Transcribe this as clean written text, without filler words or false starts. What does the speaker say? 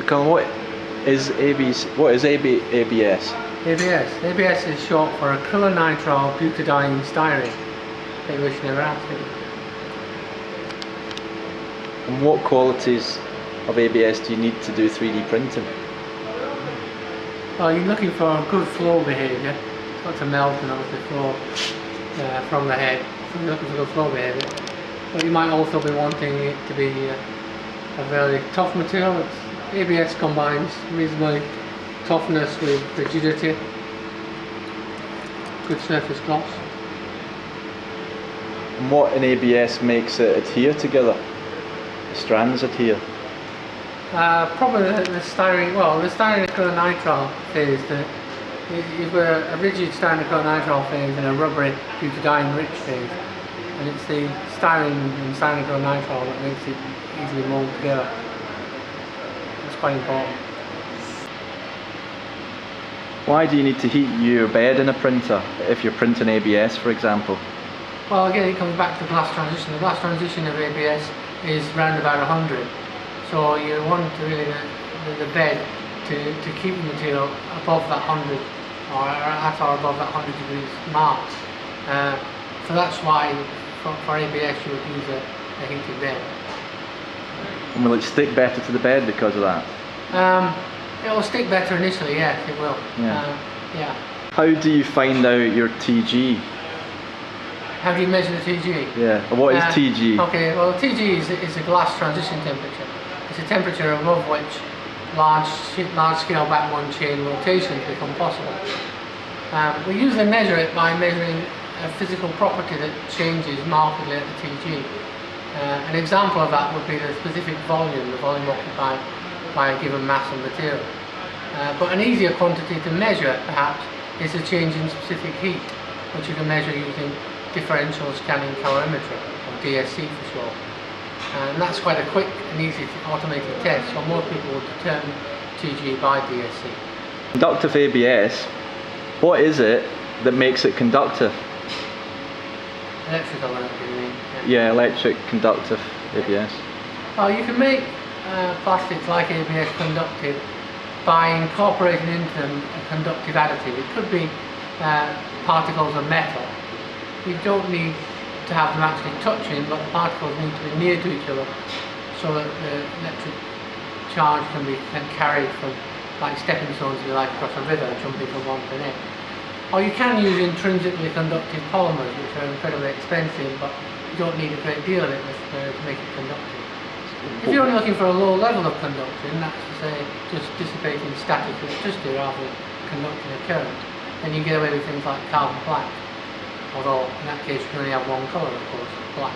Colin, what is ABS? ABS is short for acrylonitrile butadiene styrene. I wish never asked it. And what qualities of ABS do you need to do 3D printing? Well, you're looking for good flow behaviour. It's got to melt and obviously flow from the head. So you're looking for good flow behaviour. But you might also be wanting it to be a very tough material. ABS combines reasonably toughness with rigidity, good surface gloss. And what in ABS makes it adhere together? The strands adhere? Probably the styrene, well, the styrene acrylonitrile phase, you've got a rigid styrene acrylonitrile phase and a rubbery butadiene rich phase, and it's the styrene and styrene acrylonitrile that makes it easily mold together. It's quite important. Why do you need to heat your bed in a printer if you're printing ABS, for example? Well, again, it comes back to the glass transition. The glass transition of ABS is around about 100. So you want really the bed to keep the material above that 100 or at or above that 100 degrees mark. So that's why for ABS you would use a heated bed. And will it stick better to the bed because of that? It will stick better initially, yes, it will. Yeah. How do you find out your TG? How do you measure the TG? Yeah, what is TG? Okay, well TG is a glass transition temperature. It's a temperature above which large-scale backbone chain rotations become possible. We usually measure it by measuring a physical property that changes markedly at the TG. An example of that would be the specific volume, the volume occupied by a given mass of material. But an easier quantity to measure, perhaps, is a change in specific heat, which you can measure using differential scanning calorimetry, or DSC for short. And that's quite a quick and easy automated test, so most people will determine TG by DSC. Conductive ABS, what is it that makes it conductive? Electrical, you mean? Yeah, electric conductive ABS. Well, you can make plastics like ABS conductive by incorporating into them a conductive additive. It could be particles of metal. You don't need to have them actually touching, but the particles need to be near to each other so that the electric charge can be carried from, like stepping stones if you like, across a river, jumping from one to the next. Or you can use intrinsically conductive polymers, which are incredibly expensive, but you don't need a great deal of it to make it conductive. If you're only looking for a low level of conduction, that's to say just dissipating static electricity rather than conducting a current, then you get away with things like carbon black. Although in that case you can only have one colour, of course, black.